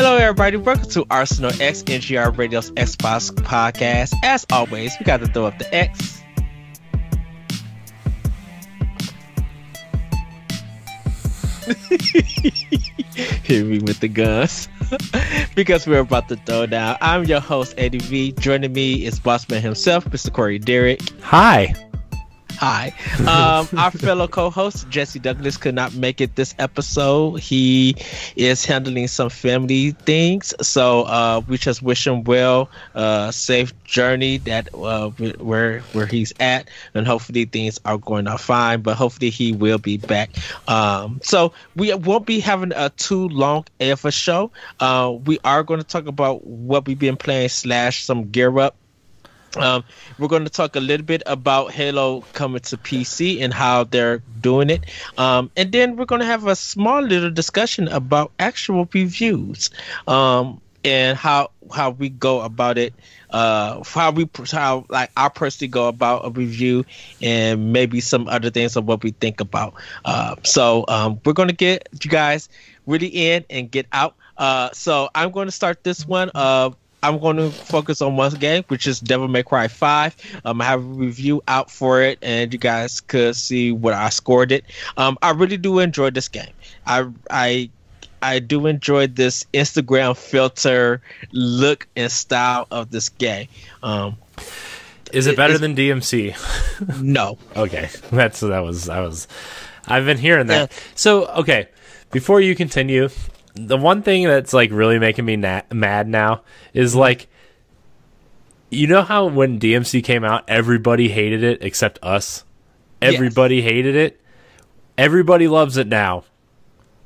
Hello, everybody. Welcome to Arsenal X NGR Radio's Xbox podcast. As always, we got to throw up the X. Hit me with the guns. Because we're about to throw down. I'm your host, Eddie V. Joining me is Bossman himself, Mr. Corey Dirrig. Hi. Hi. Our fellow co-host Jesse Douglas could not make it this episode. He is handling some family things, so we just wish him well, safe journey that where he's at, and hopefully things are going out fine. But hopefully he will be back. So we won't be having a too long of a show. We are going to talk about what we've been playing / some gear up. We're going to talk a little bit about Halo coming to PC and how they're doing it. And then we're going to have a small little discussion about actual reviews and how we go about it, how I personally go about a review, and maybe some other things of what we think about. So we're going to get you guys really in and get out. So I'm going to start this one. I'm going to focus on one game, which is Devil May Cry 5. I have a review out for it, and you guys could see what I scored it. I really do enjoy this game. I do enjoy this Instagram filter look and style of this game. Is it better than DMC? No. Okay, I've been hearing that. So, okay, before you continue, the one thing that's like really making me mad now is like, you know how when DMC came out, everybody hated it except us. Everybody hated it. Everybody loves it now.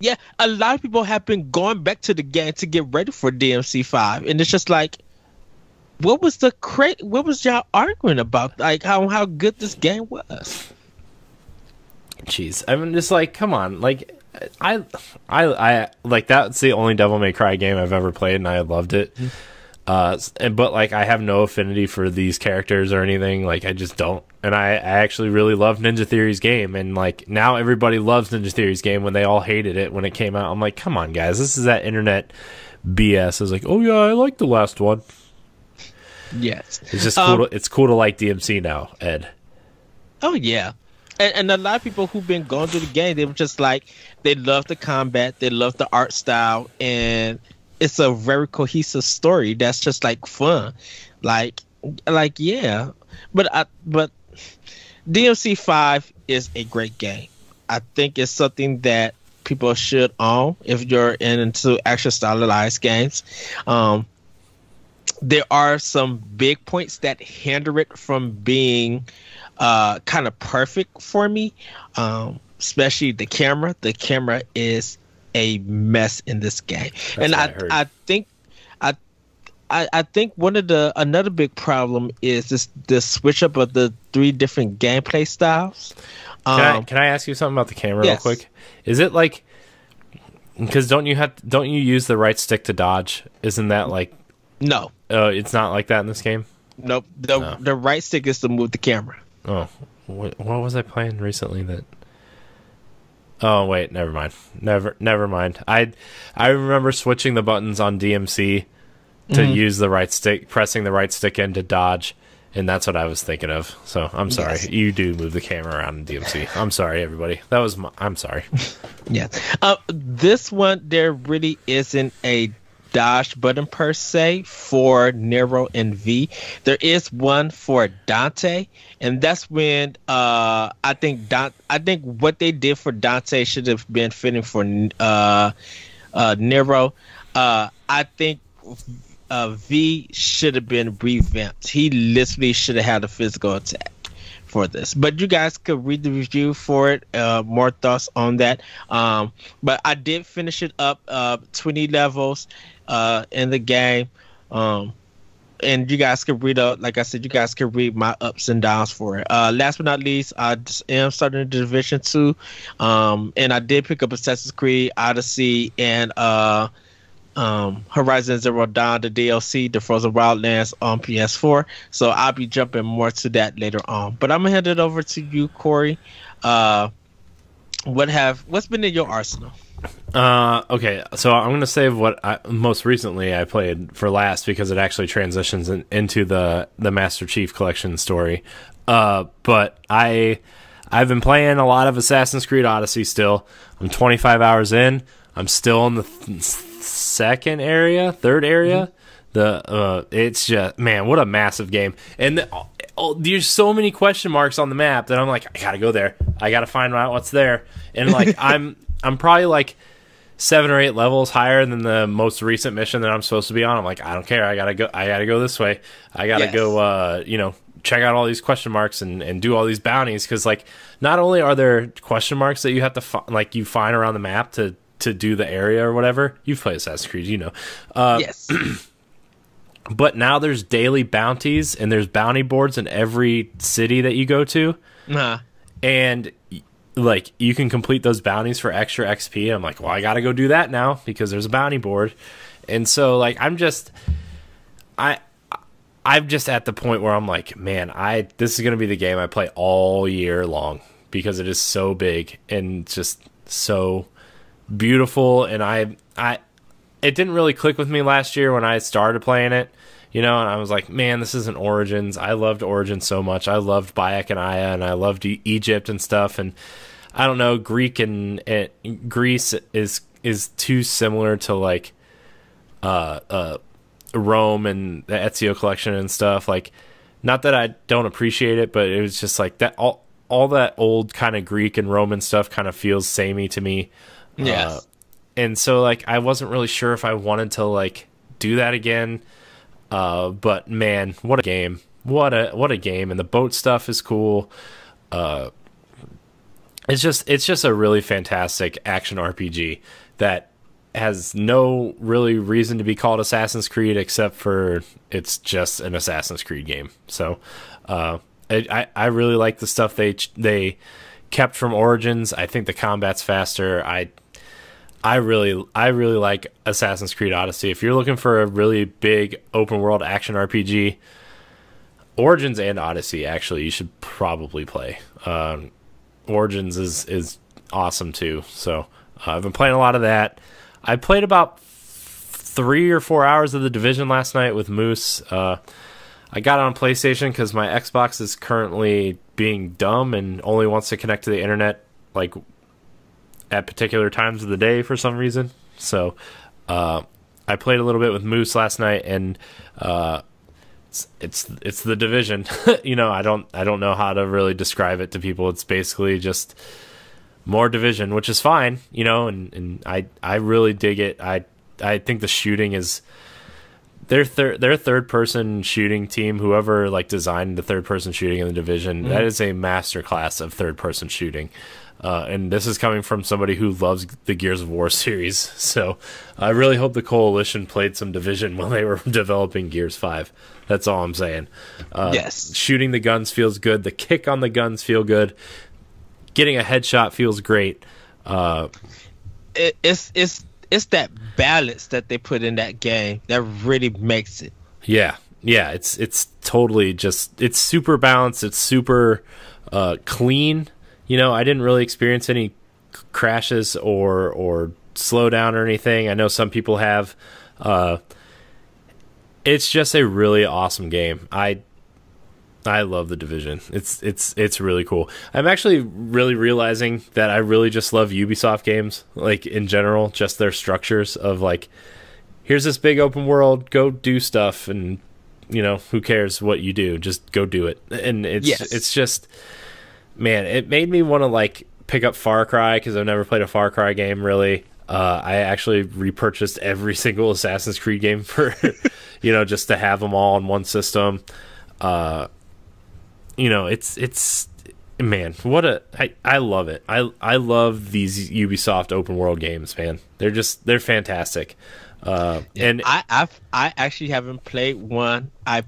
Yeah, a lot of people have been going back to the game to get ready for DMC 5, and it's just like, what was y'all arguing about? Like how good this game was? Jeez, I'm just like, come on, like. I like that's the only Devil May Cry game I've ever played, and I loved it. But like I have no affinity for these characters or anything. Like I just don't. And I actually really love Ninja Theory's game, and like now everybody loves Ninja Theory's game when they all hated it when it came out. I'm like, come on, guys, this is that internet BS. I was like, oh yeah, I like the last one. Yes, it's just cool. It's cool to like DMC now, Ed. Oh yeah. And a lot of people who've been going through the game, they were just like, they love the combat, they love the art style, and it's a very cohesive story that's just like fun, like yeah. But DMC 5 is a great game. I think it's something that people should own if you're into action stylized games. There are some big points that hinder it from being kind of perfect for me, especially the camera. The camera is a mess in this game. That's and I think one of another big problem is this switch up of the 3 different gameplay styles. Can I ask you something about the camera real quick? Is it like, because don't you use the right stick to dodge? Isn't that like, no? It's not like that in this game. Nope. The right stick is to move the camera. Oh, what was I playing recently that? Oh wait, never mind. Never mind. I remember switching the buttons on DMC to use the right stick, pressing the right stick in to dodge, and that's what I was thinking of. So I'm sorry. Yes. You do move the camera around in DMC. I'm sorry, everybody. I'm sorry. Yeah. This one, there really isn't a dodge button per se for Nero and V. There is one for Dante, and that's when I think what they did for Dante should have been fitting for Nero. I think V should have been revamped. He literally should have had a physical attack for this, but you guys could read the review for it, more thoughts on that. But I did finish it up, 20 levels in the game, and you guys can read up. Like I said, you guys can read my ups and downs for it. Last but not least, I just am starting Division 2, and I did pick up Assassin's Creed Odyssey and Horizon Zero Dawn, the DLC, the Frozen Wildlands on PS4. So I'll be jumping more to that later on. But I'm gonna hand it over to you, Corey. What's been in your arsenal? Okay, so I'm gonna save what most recently I played for last because it actually transitions into the Master Chief Collection story. But I've been playing a lot of Assassin's Creed Odyssey still. I'm 25 hours in. I'm still in the third area. It's just, man, what a massive game. And there's so many question marks on the map that I'm like, I gotta go there. I gotta find out what's there. And like I'm probably like 7 or 8 levels higher than the most recent mission that I'm supposed to be on. I'm like, I don't care. I gotta go this way. I gotta go. Check out all these question marks and do all these bounties, because like not only are there question marks that you have to you find around the map to do the area or whatever. You've played Assassin's Creed, Yes. But now there's daily bounties and there's bounty boards in every city that you go to. And like you can complete those bounties for extra XP. I'm like, well, I got to go do that now because there's a bounty board. And so like I'm just at the point where I'm like, man, this is going to be the game I play all year long because it is so big and just so beautiful. And it didn't really click with me last year when I started playing it, and I was like, man, this isn't Origins. I loved Origins so much. I loved Bayek and Aya, and I loved Egypt and stuff. And I don't know, Greece is too similar to like Rome and the Ezio collection and stuff. Like, not that I don't appreciate it, but it was just like that all that old kind of Greek and Roman stuff kind of feels samey to me. Yes. And so like I wasn't really sure if I wanted to like do that again. But man, what a game. What a game. And the boat stuff is cool. It's just a really fantastic action RPG that has no really reason to be called Assassin's Creed except for it's just an Assassin's Creed game. So I really like the stuff they kept from Origins. I think the combat's faster. I really like Assassin's Creed Odyssey. If you're looking for a really big open world action RPG, Origins and Odyssey actually you should probably play. Origins is awesome too. So I've been playing a lot of that. I played about 3 or 4 hours of The Division last night with Moose. I got it on PlayStation because my Xbox is currently being dumb and only wants to connect to the internet like at particular times of the day for some reason. So I played a little bit with Moose last night, and it's The Division. I don't know how to really describe it to people. It's basically just more Division, which is fine, and I really dig it. I think the shooting is their third person shooting team, whoever like designed the third person shooting in The Division, that is a masterclass of third person shooting. And this is coming from somebody who loves the Gears of War series. So I really hope the Coalition played some Division when they were developing Gears 5. That's all I'm saying. Yes. Shooting the guns feels good. The kick on the guns feel good. Getting a headshot feels great. It's that balance that they put in that game that really makes it. Yeah. It's totally just, it's super balanced. It's super clean. I didn't really experience any crashes or slowdown or anything. I know some people have. It's just a really awesome game. I love The Division. It's really cool. I'm actually really realizing that I really just love Ubisoft games, like in general, just their structures of like, here's this big open world, go do stuff, and who cares what you do, just go do it. And it's just, man, it made me want to like pick up Far Cry because I've never played a Far Cry game really. I actually repurchased every single Assassin's Creed game for just to have them all on one system. It's man, I love it. I love these Ubisoft open world games, man. They're fantastic. And I actually haven't played one. I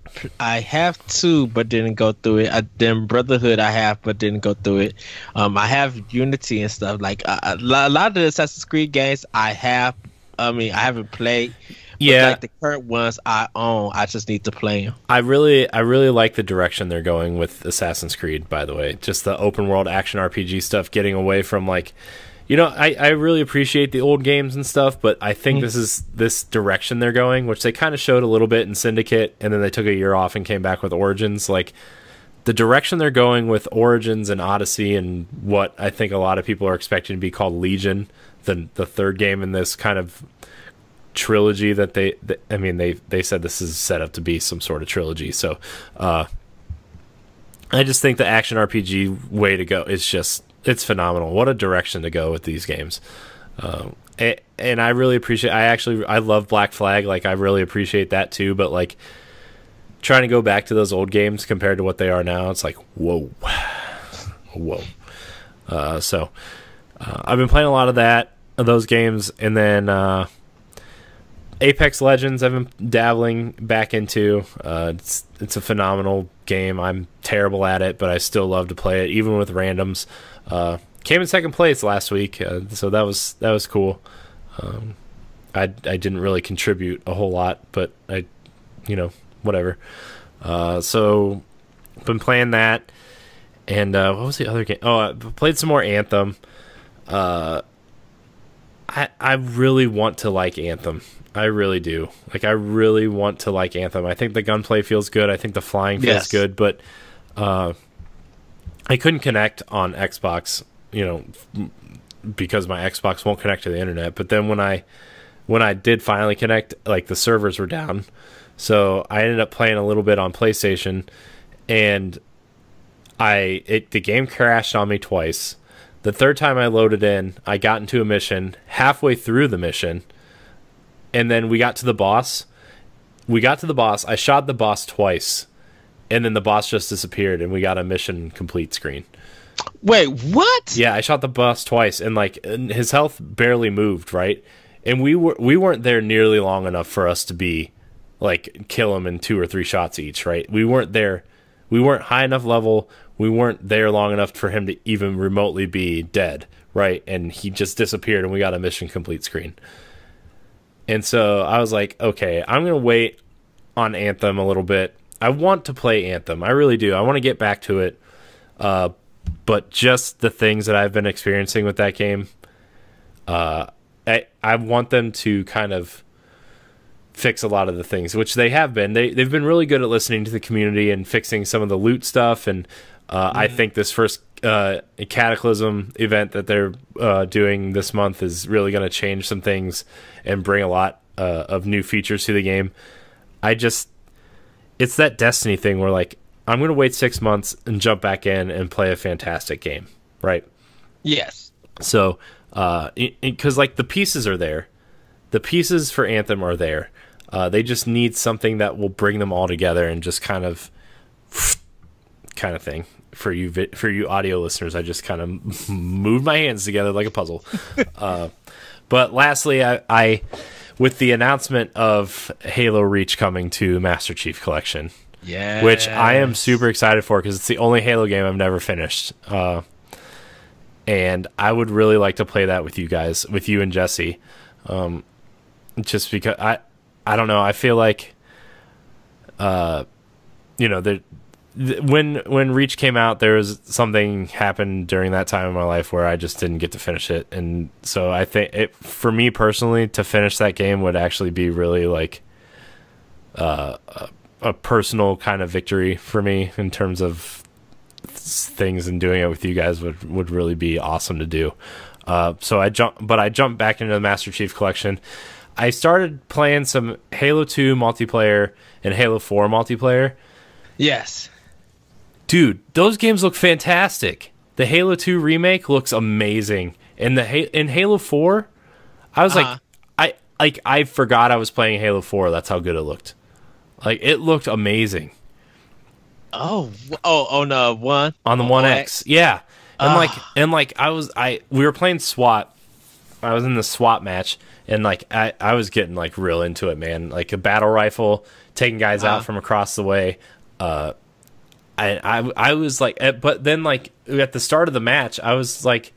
have two, but didn't go through it. Then Brotherhood I have, but didn't go through it. I have Unity and stuff. Like a lot of the Assassin's Creed games I have. I haven't played, Yeah. But like the current ones I own, I just need to play them. I really like the direction they're going with Assassin's Creed, by the way. Just the open world action RPG stuff, getting away from like, I really appreciate the old games and stuff, but I think this direction they're going, which they kind of showed a little bit in Syndicate, and then they took a year off and came back with Origins. Like, the direction they're going with Origins and Odyssey and what I think a lot of people are expecting to be called Legion, the third game in this kind of trilogy that they said this is set up to be some sort of trilogy. So I just think the action RPG way to go is just, it's phenomenal. What a direction to go with these games. And I really appreciate, I love Black Flag. Like, I really appreciate that too, but like trying to go back to those old games compared to what they are now, it's like, whoa. So I've been playing a lot of those games, and then Apex Legends I've been dabbling back into. It's a phenomenal game. I'm terrible at it, but I still love to play it, even with randoms. Came in second place last week, so that was cool. I didn't really contribute a whole lot, but whatever. So been playing that, and what was the other game? Oh, I played some more Anthem. I really want to like Anthem. I really do. Like, I really want to like Anthem. I think the gunplay feels good. I think the flying feels good, but I couldn't connect on Xbox, because my Xbox won't connect to the internet. But then when I did finally connect, like, the servers were down. So I ended up playing a little bit on PlayStation, and the game crashed on me twice. The third time I loaded in, I got into a mission, halfway through the mission, and then we got to the boss. I shot the boss twice, and then the boss just disappeared, and we got a mission complete screen. Wait, what? Yeah, I shot the boss twice, and like his health barely moved, right? And we weren't there nearly long enough for us to be like kill him in 2 or 3 shots each, right? We weren't there. We weren't high enough level. We weren't there long enough for him to even remotely be dead, right? And he just disappeared, and we got a mission complete screen. And so I was like, okay, I'm going to wait on Anthem a little bit. I want to play Anthem. I really do. I want to get back to it. But just the things that I've been experiencing with that game, I want them to kind of fix a lot of the things, which they have been. They've been really good at listening to the community and fixing some of the loot stuff. And I think this first Cataclysm event that they're doing this month is really going to change some things and bring a lot of new features to the game. It's that Destiny thing where, like, I'm going to wait 6 months and jump back in and play a fantastic game, right? Yes. So, because like the pieces are there, the pieces for Anthem are there. They just need something that will bring them all together and just kind of thing. For you audio listeners, I just kind of moved my hands together like a puzzle. But lastly, I with the announcement of Halo Reach coming to Master Chief Collection, which I am super excited for because it's the only Halo game I've never finished. And I would really like to play that with you guys, with you and Jesse. Just because I don't know, I feel like when Reach came out, there was something happened during that time in my life where I just didn't get to finish it, and so I think for me personally, to finish that game would actually be really like a personal kind of victory for me in terms of things, and doing it with you guys would really be awesome to do. So I jumped back into the Master Chief Collection. I started playing some Halo 2 multiplayer and Halo 4 multiplayer. Yes. Dude, those games look fantastic. The Halo 2 remake looks amazing. And in Halo 4, I was I forgot I was playing Halo 4. That's how good it looked. Like, it looked amazing. Oh, on the one? On the 1X. Yeah. And we were playing SWAT. I was in the SWAT match, and like I was getting like real into it, man. Like a battle rifle, taking guys out from across the way. I was like, but then like at the start of the match, I was like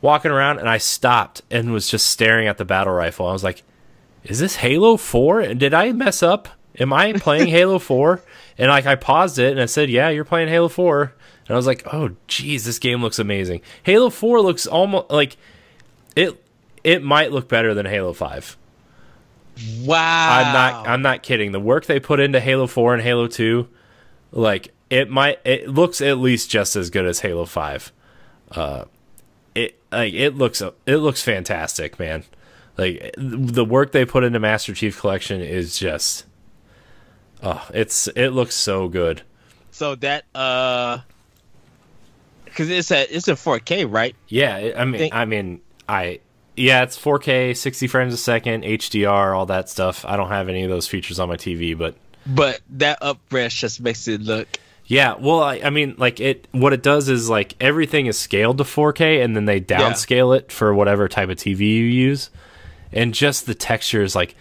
walking around, and I stopped and was just staring at the battle rifle. I was like, is this Halo 4? Did I mess up? Am I playing Halo 4? And like I paused it and I said, yeah, you're playing Halo 4. And I was like, oh, geez, this game looks amazing. Halo 4 looks almost like it might look better than Halo 5. Wow. I'm not kidding. The work they put into Halo 4 and Halo 2, like it looks at least just as good as Halo 5. It looks fantastic, man. Like the work they put into Master Chief Collection is just it looks so good. So that because it's in 4K, right? Yeah, it's 4K, 60 frames a second, HDR, all that stuff. I don't have any of those features on my TV, but that upres just makes it look. Yeah, well, I mean, like what it does is like everything is scaled to 4K, and then they downscale it for whatever type of TV you use, and just the textures, like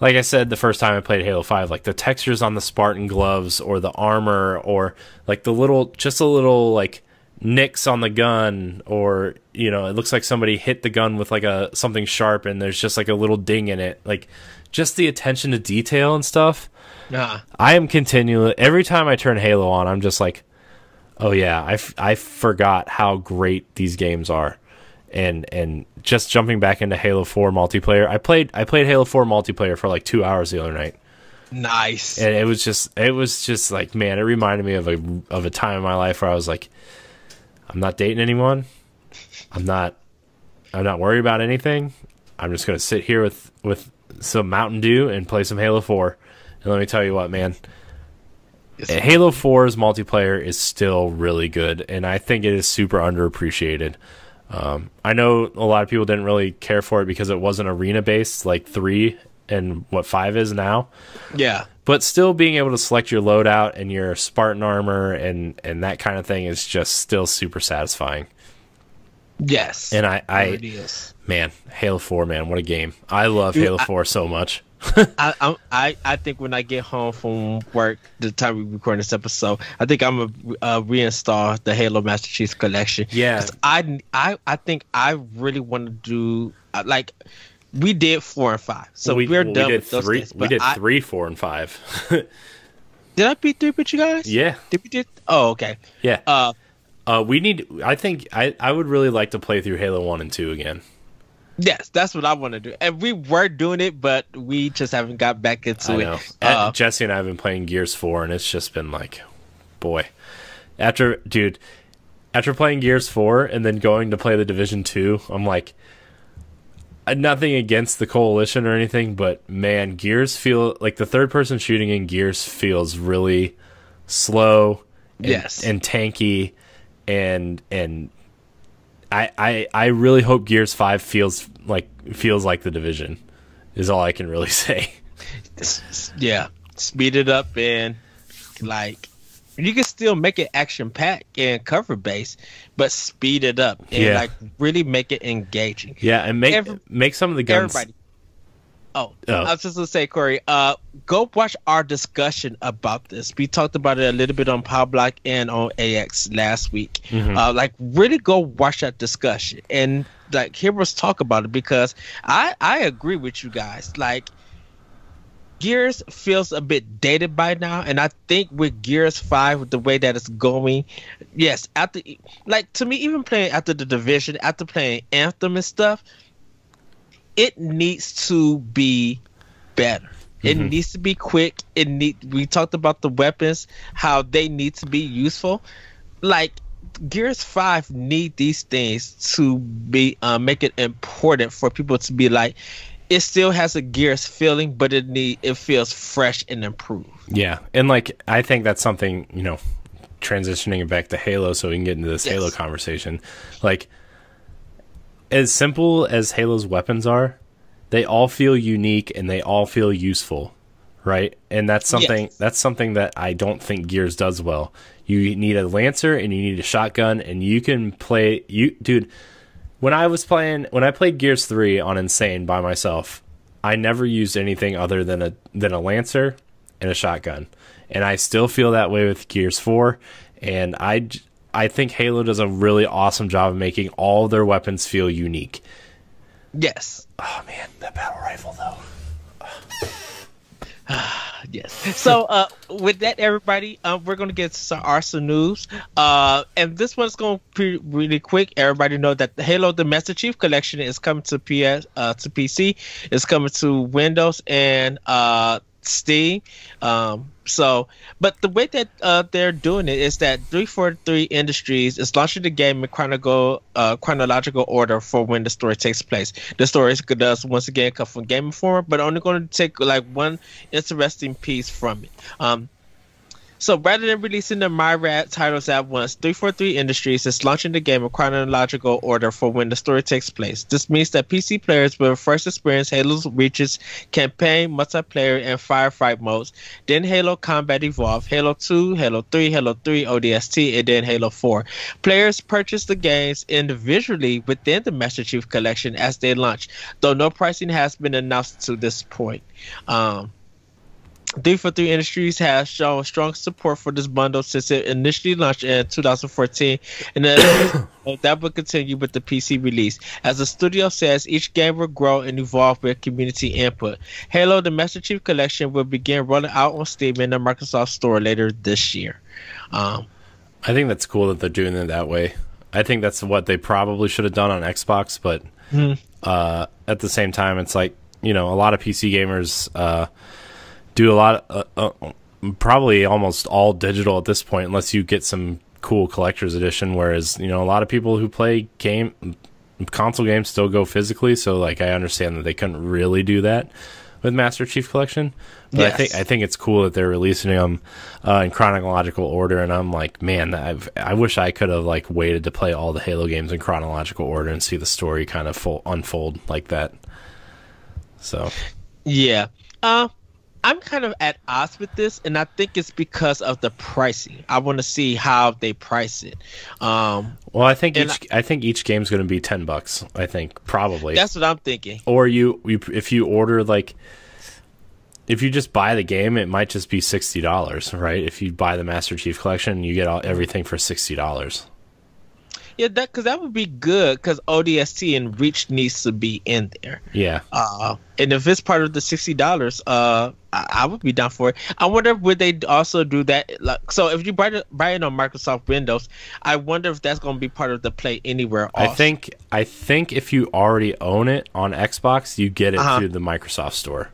I said the first time I played Halo 5, like the textures on the Spartan gloves or the armor or like the little like nicks on the gun, or it looks like somebody hit the gun with like something sharp and there's just like a little ding in it, like just the attention to detail and stuff. I am continually, every time I turn Halo on, I'm just like, oh yeah, I forgot how great these games are. And just jumping back into Halo 4 multiplayer, I played Halo 4 multiplayer for like 2 hours the other night. Nice. And it was just like, man, it reminded me of a time in my life where I was like, I'm not dating anyone. I'm not worried about anything. I'm just gonna sit here with some Mountain Dew and play some Halo 4. And let me tell you what, man, Halo 4's multiplayer is still really good, and I think it is super underappreciated. I know a lot of people didn't really care for it because it wasn't arena-based like 3 and what 5 is now. Yeah. But still being able to select your loadout and your Spartan armor and that kind of thing is just still super satisfying. Yes. And man, Halo 4, man, what a game. I love Halo 4 so much. I think when I get home from work, the time we record this episode, I think I'm gonna reinstall the Halo Master Chief Collection. Yeah, I think I really want to do like we did 4 and 5, so we're done with those things. We did 3, 4, and 5. Did I beat 3 with you guys? Yeah. Did we did? Oh, okay. Yeah. We need. I think I would really like to play through Halo 1 and 2 again. Yes, that's what I want to do. And we were doing it, but we just haven't got back into it. Jesse and I have been playing Gears 4, and it's just been like, boy. After playing Gears 4 and then going to play the Division 2, I'm like, nothing against the Coalition or anything, but man, Gears feel like the third-person shooting in Gears feels really slow and tanky, and I really hope Gears 5 feels like the Division is all I can really say. Yeah, speed it up, and like you can still make it action packed and cover based, but speed it up and like really make it engaging. Yeah, and make some of the guns. Everybody. Oh, I was just gonna say, Corey, go watch our discussion about this. We talked about it a little bit on Power Block and on AX last week. Mm-hmm. Like, really go watch that discussion and like hear us talk about it, because I agree with you guys. Like, Gears feels a bit dated by now, and I think with Gears 5, with the way that it's going, yes, after like to me, even playing after the Division, after playing Anthem and stuff, it needs to be better. It needs to be quick. We talked about the weapons, how they need to be useful. Like, Gears 5 need these things to be make it important for people to be like, it still has a Gears feeling, but it feels fresh and improved. Yeah, and like I think that's something, transitioning back to Halo, so we can get into this Halo conversation. Like, as simple as Halo's weapons are, they all feel unique and they all feel useful, right? And that's something that I don't think Gears does well. You need a Lancer and you need a shotgun, and you can play dude. When I played Gears 3 on Insane by myself, I never used anything other than a Lancer and a shotgun, and I still feel that way with Gears 4. And I think Halo does a really awesome job of making all of their weapons feel unique. Yes. Oh man, that battle rifle though. Yes. So, with that, everybody, we're gonna get to some Arsenal news. And this one's gonna be really quick. Everybody know that the Halo the Master Chief Collection is coming to to PC. It's coming to Windows and Steam. But the way that they're doing it is that 343 Industries is launching the game in chronological order for when the story takes place. The story does once again come from Game Informer, but only going to take like one interesting piece from it. So rather than releasing the MyRAD titles at once, 343 Industries is launching the game in chronological order for when the story takes place. This means that PC players will first experience Halo's Reach's campaign, multiplayer, and firefight modes, then Halo Combat Evolved, Halo 2, Halo 3 ODST, and then Halo 4. Players purchase the games individually within the Master Chief Collection as they launch, though no pricing has been announced to this point. 343 Industries has shown strong support for this bundle since it initially launched in 2014, and that will continue with the PC release. As the studio says, each game will grow and evolve with community input. Halo the Master Chief Collection will begin rolling out on Steam and the Microsoft Store later this year. I think that's cool that they're doing it that way. I think that's what they probably should have done on Xbox, but at the same time, it's like, a lot of PC gamers do a lot probably almost all digital at this point, unless you get some cool collector's edition, whereas a lot of people who play console games still go physically, so like I understand that they couldn't really do that with Master Chief Collection, but yes. I think it's cool that they're releasing them in chronological order, and I'm like, man, I wish I could have like waited to play all the Halo games in chronological order and see the story kind of unfold like that. So yeah, I'm kind of at odds with this, and I think it's because of the pricing. I want to see how they price it. Well, I think each game's going to be $10. I think probably that's what I'm thinking. Or if you order if you just buy the game, it might just be $60, right? If you buy the Master Chief Collection, you get everything for $60. Yeah, because that would be good, because ODST and Reach needs to be in there. Yeah. And if it's part of the $60, I would be down for it. I wonder would they also do that? So if you buy it on Microsoft Windows, I wonder if that's going to be part of the Play Anywhere. Also. I think if you already own it on Xbox, you get it through the Microsoft Store.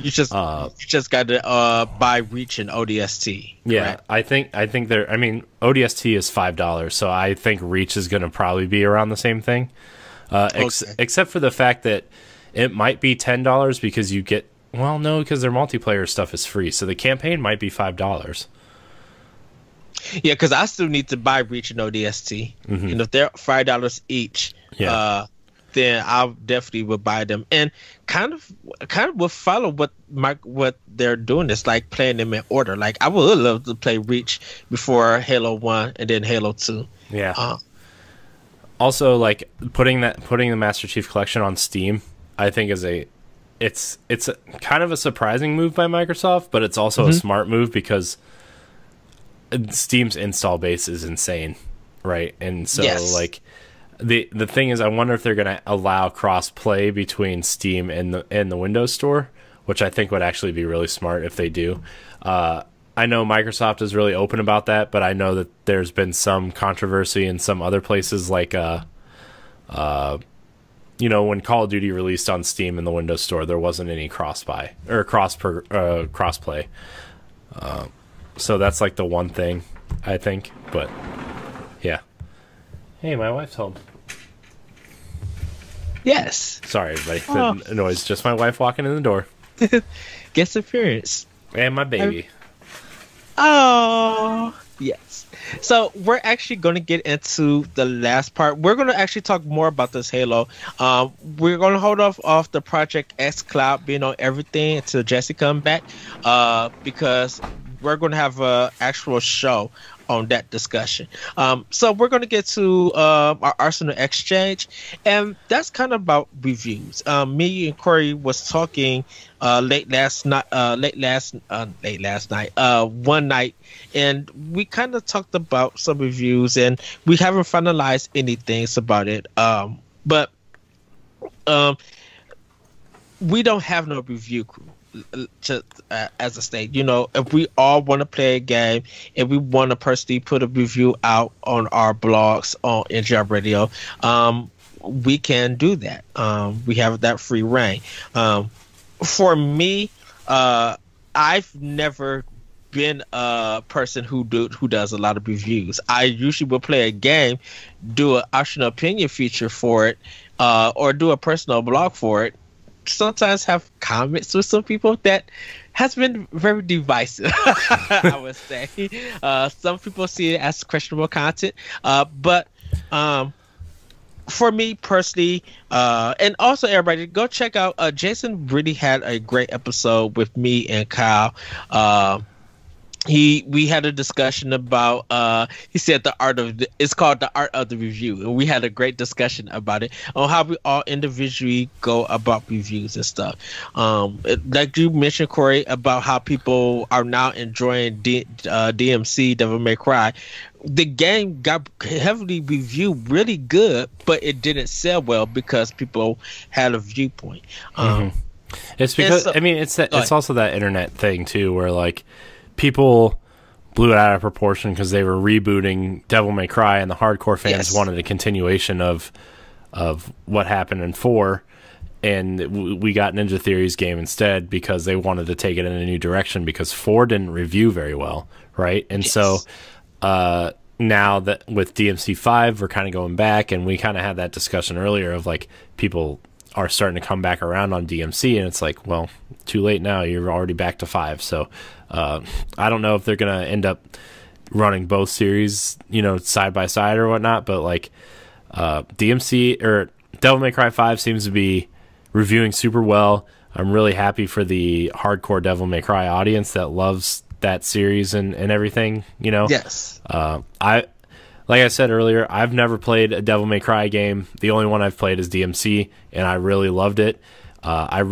You just got to buy Reach and ODST. Yeah, correct? I think ODST is $5, so I think Reach is going to probably be around the same thing. Except for the fact that it might be $10 because you get because their multiplayer stuff is free, so the campaign might be $5. Yeah, because I still need to buy Reach and ODST, and if they're $5 each, then I definitely would buy them, and kind of will follow what they're doing. It's like playing them in order. Like I would love to play Reach before Halo 1 and then Halo 2. Yeah. Also, like putting the Master Chief Collection on Steam, I think it's a kind of a surprising move by Microsoft, but it's also a smart move because Steam's install base is insane, right? And so like. The thing is, I wonder if they're going to allow cross-play between Steam and the Windows Store, which I think would actually be really smart if they do. I know Microsoft is really open about that, but I know that there's been some controversy in some other places, like when Call of Duty released on Steam in the Windows Store, there wasn't any cross-play. So that's like the one thing, I think, but yeah. Hey, my wife's home. Yes. Sorry, everybody. The noise. Just my wife walking in the door. Guest appearance. And my baby. Oh, yes. So we're actually going to get into the last part. We're going to actually talk more about this Halo. We're going to hold off the Project X Cloud being on everything until Jesse comes back, because we're going to have an actual show on that discussion. So we're going to get to our Arsenal Exchange, and that's kind of about reviews. Me and Corey was talking late last night, one night, and we kind of talked about some reviews, and we haven't finalized anything about it. But we don't have no review crew. as a state, if we all want to play a game and we want to personally put a review out on our blogs on NGR Radio, we can do that. We have that free reign. For me, I've never been a person who does a lot of reviews. I usually will play a game, do an optional opinion feature for it, or do a personal blog for it. Sometimes have comments with some people that has been very divisive. I would say some people see it as questionable content, but for me personally, and also everybody, go check out. Jason really had a great episode with me and Kyle. We had a discussion about he said it's called The Art of the Review, and we had a great discussion about it on how we all individually go about reviews and stuff. Like you mentioned, Corey, about how people are now enjoying DMC Devil May Cry. The game got heavily reviewed really good, but it didn't sell well because people had a viewpoint. It's because it's also that internet thing too, where like people blew it out of proportion because they were rebooting Devil May Cry, and the hardcore fans wanted a continuation of what happened in 4, and we got Ninja Theory's game instead because they wanted to take it in a new direction because 4 didn't review very well, right? And so now that with DMC 5, we're kind of going back, and we kind of had that discussion earlier of like people are starting to come back around on DMC, and it's like, well, too late now. You're already back to 5. So I don't know if they're going to end up running both series, side by side or whatnot, but like DMC or Devil May Cry 5 seems to be reviewing super well. I'm really happy for the hardcore Devil May Cry audience that loves that series and everything, Yes. Like I said earlier, I've never played a Devil May Cry game. The only one I've played is DMC, and I really loved it. I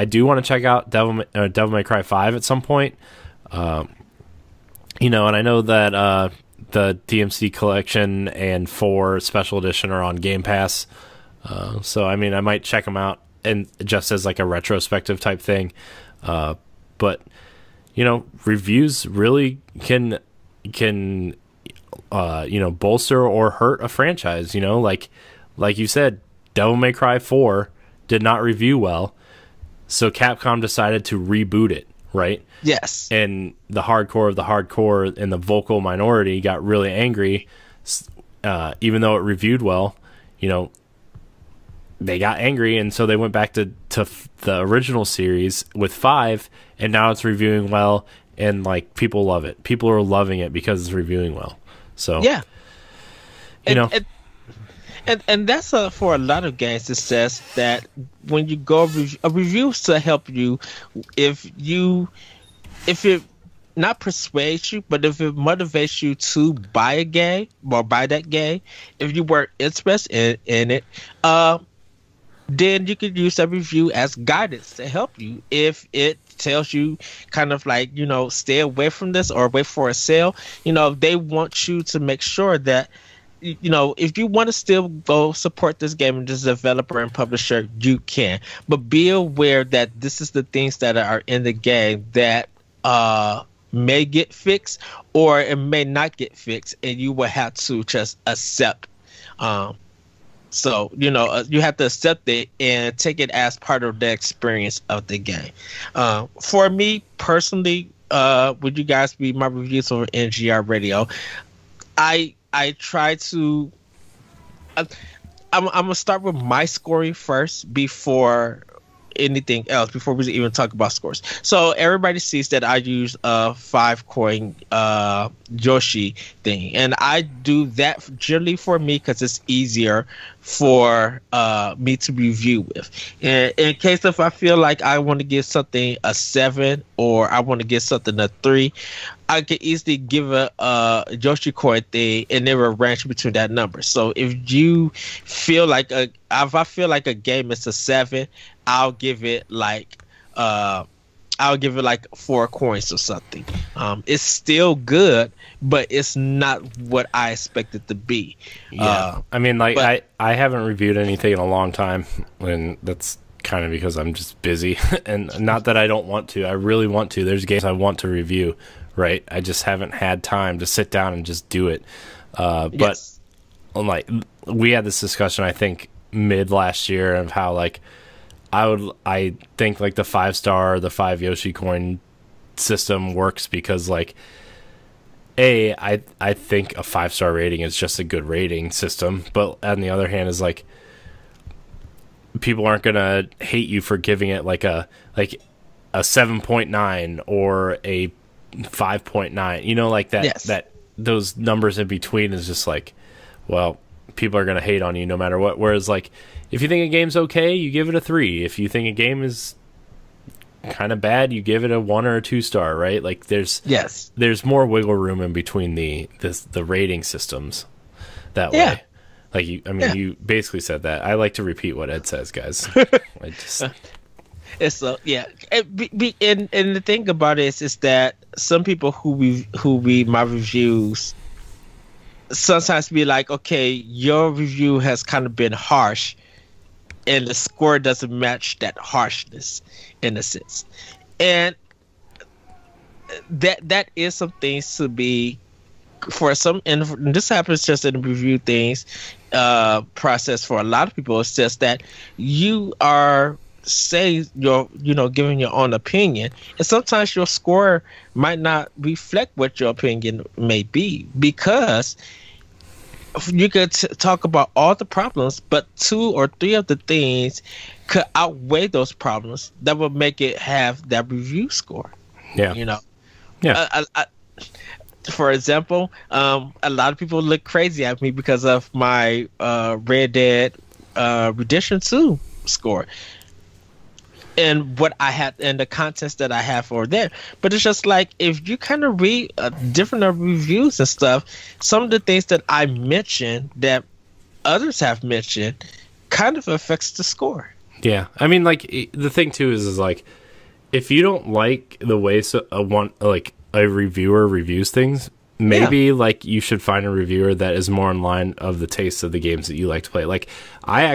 do want to check out Devil May Cry 5 at some point. And I know that the DMC collection and 4 special edition are on Game Pass. So I might check them out, and just as like a retrospective type thing. But reviews really can bolster or hurt a franchise. Like you said, Devil May Cry 4 did not review well, so Capcom decided to reboot it, right? Yes. And the hardcore of the hardcore and the vocal minority got really angry, even though it reviewed well. They got angry, and so they went back to the original series with 5, and now it's reviewing well, and like people love it. People are loving it because it's reviewing well. So yeah, and that's for a lot of games. It says that when you go a review to help you, if it not persuades you, but if it motivates you to buy a game or buy that game, if you were interested in it, then you could use that review as guidance to help you. If it tells you kind of like, stay away from this or wait for a sale, they want you to make sure that, if you want to still go support this game and this developer and publisher, you can. But be aware that this is the things that are in the game that may get fixed or it may not get fixed, and you will have to just accept. So, you have to accept it and take it as part of the experience of the game. For me personally, would you guys read my reviews over NGR Radio? I try to... I'm going to start with my scoring first before anything else, before we even talk about scores. So everybody sees that I use a 5-coin Yoshi thing, and I do that generally for me because it's easier for me to review with. In case if I feel like I want to give something a 7 or I want to give something a 3, I could easily give a Yoshi coin thing, and there will range between that number. So if you feel like if I feel like a game is a 7, I'll give it like 4 coins or something. It's still good, but it's not what I expect it to be. Yeah, I haven't reviewed anything in a long time, and that's kind of because I'm just busy, and not that I don't want to. I really want to. There's games I want to review, right? I just haven't had time to sit down and just do it. But like we had this discussion, I think mid last year, of how like I think like the 5-star, the 5 Yoshi coin system works because like I think a 5-star rating is just a good rating system, but on the other hand is like people aren't gonna hate you for giving it like a 7.9 or a 5.9, you know, like that. That those numbers in between is just like, well, people are gonna hate on you no matter what. Whereas like if you think a game's okay, you give it a 3. If you think a game is kind of bad, you give it a 1 or a 2-star, right? Like there's more wiggle room in between the rating systems that way. Like you basically said that. I like to repeat what Ed says, guys. I just it's so and the thing about it is that some people who read my reviews sometimes be like, okay, your review has kind of been harsh, and the score doesn't match that harshness in a sense, and that is some things to be for some, and this happens just in the review things process for a lot of people. It's just that you are giving your own opinion, and sometimes your score might not reflect what your opinion may be, because you could talk about all the problems, but 2 or 3 of the things could outweigh those problems that would make it have that review score. For example, a lot of people look crazy at me because of my Red Dead Redemption 2 score and what I had and the contents that I have for there. But it's just like, if you kind of read different reviews and stuff, some of the things that I mentioned that others have mentioned kind of affects the score. Yeah, I mean, like the thing too is like, if you don't like the way a reviewer reviews things, maybe like you should find a reviewer that is more in line of the taste of the games that you like to play. Like I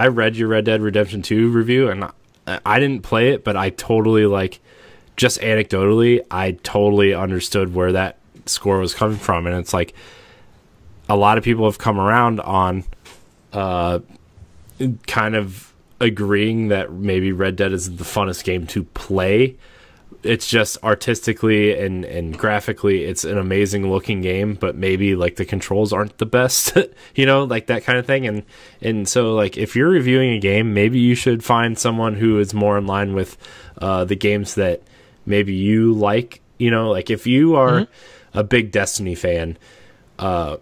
read your Red Dead Redemption 2 review, and I didn't play it, but I totally, like, just anecdotally, I totally understood where that score was coming from. And it's like a lot of people have come around on kind of agreeing that maybe Red Dead is the funnest game to play. It's just artistically and graphically, it's an amazing looking game, but maybe like the controls aren't the best, you know, like that kind of thing. And so like if you're reviewing a game, maybe you should find someone who is more in line with the games that maybe you like, you know, like if you are a big Destiny fan, I'm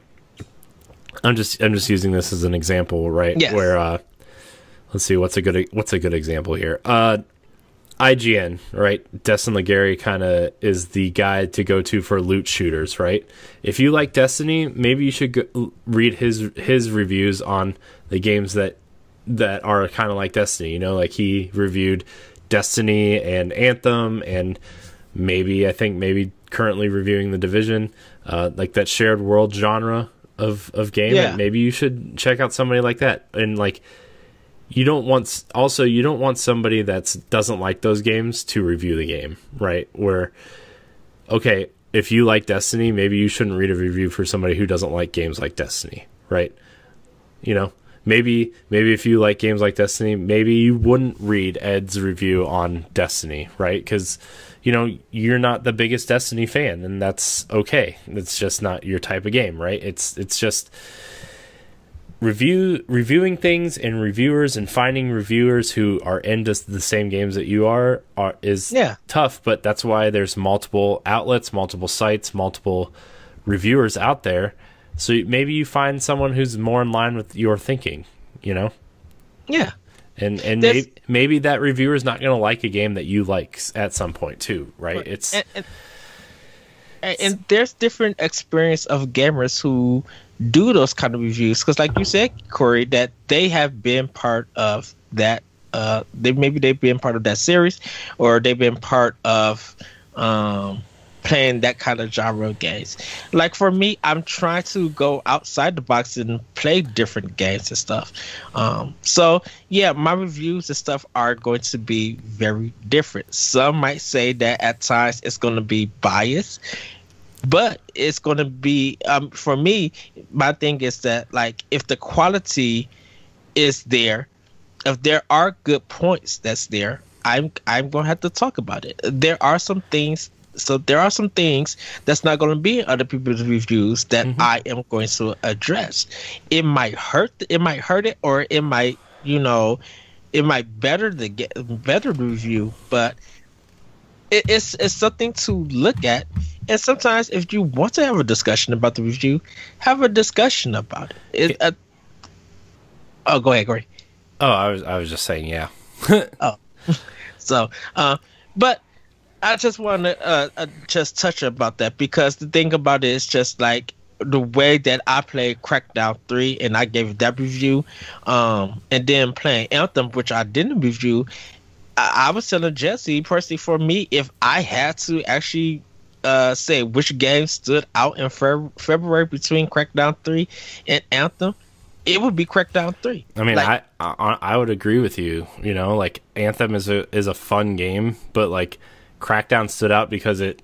just using this as an example, right? Yes. Where let's see, what's a good example here? IGN, right? Destin Legary kind of is the guy to go to for loot shooters, right? If you like Destiny, maybe you should read his reviews on the games that are kind of like Destiny. You know, like he reviewed Destiny and Anthem, and maybe currently reviewing The Division, like that shared world genre of game. Yeah. And maybe you should check out somebody like that. And like, you don't want somebody that doesn't like those games to review the game, right? Where, okay, if you like Destiny, maybe you shouldn't read a review for somebody who doesn't like games like Destiny, right? You know, maybe if you like games like Destiny, maybe you wouldn't read Ed's review on Destiny, right? Because, you know, you're not the biggest Destiny fan, and that's okay. It's just not your type of game, right? It's just reviewing things and reviewers, and finding reviewers who are into the same games that you is tough, but that's why there's multiple outlets, multiple sites, multiple reviewers out there. So maybe you find someone who's more in line with your thinking, you know? Yeah. And maybe that reviewer is not going to like a game that you like at some point too, right? It's and there's different experience of gamers who do those kind of reviews, because like you said, Corey, that they have been part of that. They've been part of that series, or they've been part of playing that kind of genre of games. Like for me, I'm trying to go outside the box and play different games and stuff. So yeah, my reviews and stuff are going to be very different. Some might say that at times it's going to be biased, but it's going to be for me. My thing is that like if the quality is there, if there are good points that's there, I'm going to have to talk about it. There are some things that's not going to be in other people's reviews that I am going to address. It might hurt it, or it might, it might better the review, but it's something to look at. And sometimes if you want to have a discussion about the review, have a discussion about it. Oh, go ahead, Corey. Oh, I was just saying, yeah. Oh, so, but I just want to just touch about that, because the thing about it is just like the way that I played Crackdown 3 and I gave that review, and then playing Anthem, which I didn't review. I was telling Jesse, personally, for me, if I had to actually say which game stood out in February between Crackdown 3 and Anthem, it would be Crackdown 3. I mean, like, I would agree with you. Like Anthem is a fun game, but like Crackdown stood out because it,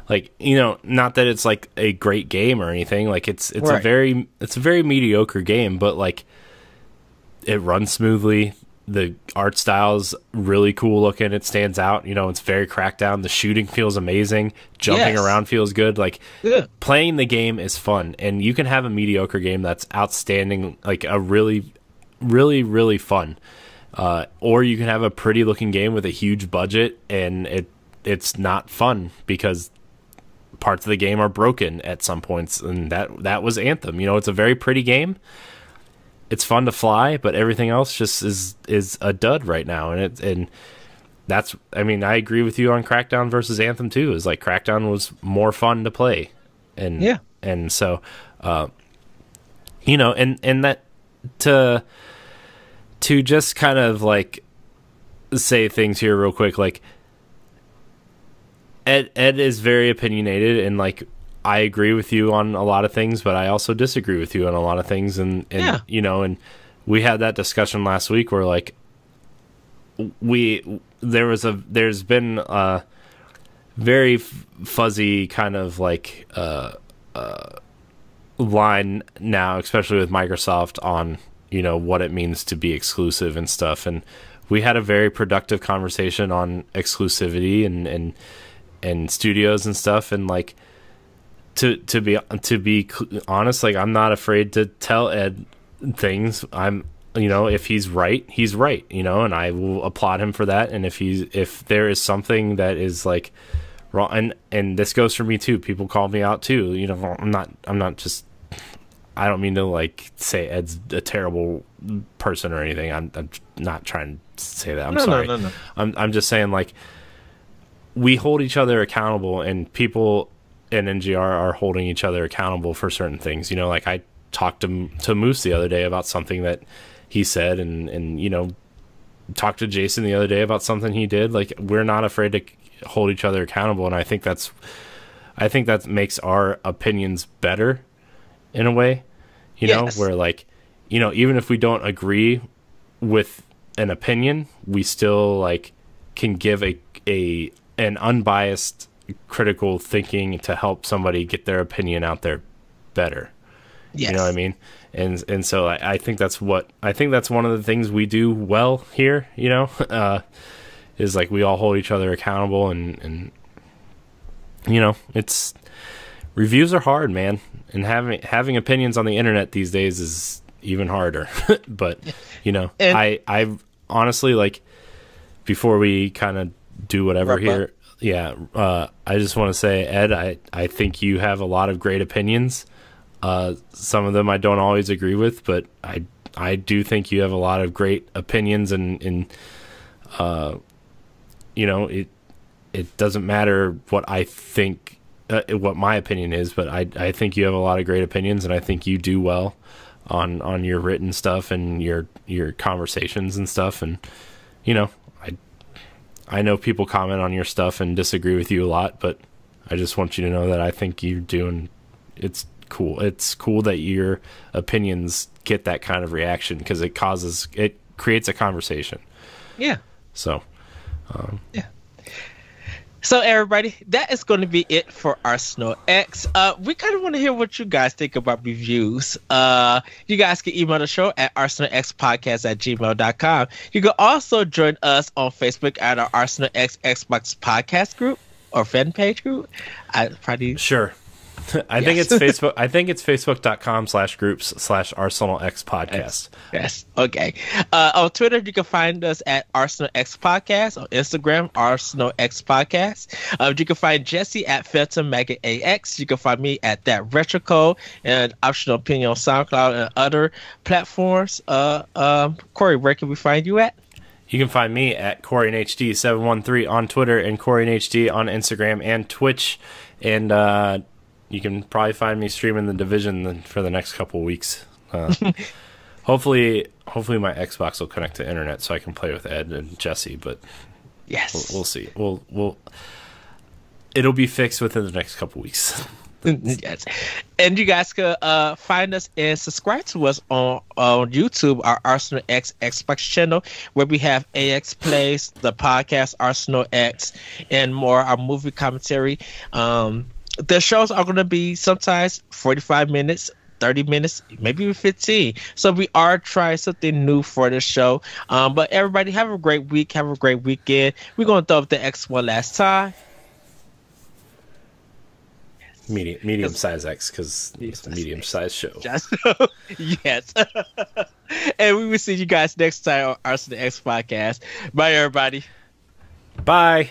like, not that it's like a great game or anything. Like it's right. It's a very mediocre game, but like it runs smoothly. The art style's really cool looking. It stands out. It's very Crackdown. The shooting feels amazing. Jumping around feels good. Like, playing the game is fun. And you can have a mediocre game that's outstanding, like a really, really, really fun. Or you can have a pretty looking game with a huge budget and it's not fun because parts of the game are broken at some points. And that was Anthem. It's a very pretty game. It's fun to fly, but everything else just is a dud right now. And that's, I mean, I agree with you on Crackdown versus Anthem too. Is like Crackdown was more fun to play. And yeah. And so, and that to just kind of like say things here real quick, like Ed is very opinionated, and like, I agree with you on a lot of things, but I also disagree with you on a lot of things. And and we had that discussion last week where like there's been a very fuzzy kind of like line now, especially with Microsoft, on what it means to be exclusive and stuff. And we had a very productive conversation on exclusivity and studios and stuff. And like, to be honest, like, I'm not afraid to tell Ed things. I'm, if he's right, he's right, and I will applaud him for that. And if there is something that is like wrong, and this goes for me too, people call me out too. I'm not just, I don't mean to like say Ed's a terrible person or anything. I'm not trying to say that. I'm sorry. No. I'm just saying, like, we hold each other accountable, and people and NGR are holding each other accountable for certain things. Like I talked to Moose the other day about something that he said, and talked to Jason the other day about something he did. Like, we're not afraid to hold each other accountable, and I think that makes our opinions better in a way. Where like, even if we don't agree with an opinion, we still like can give an unbiased critical thinking to help somebody get their opinion out there better. Yes. You know what I mean? And so I think that's one of the things we do well here, is like we all hold each other accountable, and it's, reviews are hard, man. And having opinions on the internet these days is even harder. But, I honestly, like, before we kind of do whatever here, I just want to say, Ed, I think you have a lot of great opinions. Some of them I don't always agree with, but I do think you have a lot of great opinions, and it doesn't matter what I think, what my opinion is, but I think you have a lot of great opinions, and I think you do well on your written stuff and your conversations and stuff. And I know people comment on your stuff and disagree with you a lot, but I just want you to know that I think you're doing. It's cool. It's cool that your opinions get that kind of reaction because it creates a conversation. Yeah. So. Yeah. So everybody, that is going to be it for Arsenal X. We kind of want to hear what you guys think about reviews. You guys can email the show at arsenalxpodcast@gmail.com. You can also join us on Facebook at our Arsenal X Xbox podcast group or fan page group. Sure. I think it's Facebook. I think it's facebook.com/groups/Arsenal X podcast. Yes. Okay. On Twitter, you can find us at Arsenal X Podcast. On Instagram, Arsenal X Podcast. You can find Jesse at Phantom Maggot AX. You can find me at That Retrocode and Optional Opinion on SoundCloud and other platforms. Corey, where can we find you at? You can find me at CoreyNHD713 on Twitter and CoreyNHD on Instagram and Twitch. And you can probably find me streaming The Division for the next couple of weeks. Hopefully my Xbox will connect to internet so I can play with Ed and Jesse. But yes, we'll see. It'll be fixed within the next couple of weeks. Yes, and you guys can find us and subscribe to us on YouTube, our Arsenal X Xbox channel, where we have AX Plays, the podcast Arsenal X, and more. Our movie commentary. The shows are going to be sometimes 45 minutes, 30 minutes, maybe even 15. So we are trying something new for the show. But everybody, have a great week. Have a great weekend. We're going to throw up the X one last time. Medium size X, because it's a medium size show. Yes. And we will see you guys next time on Arsenal X Podcast. Bye, everybody. Bye.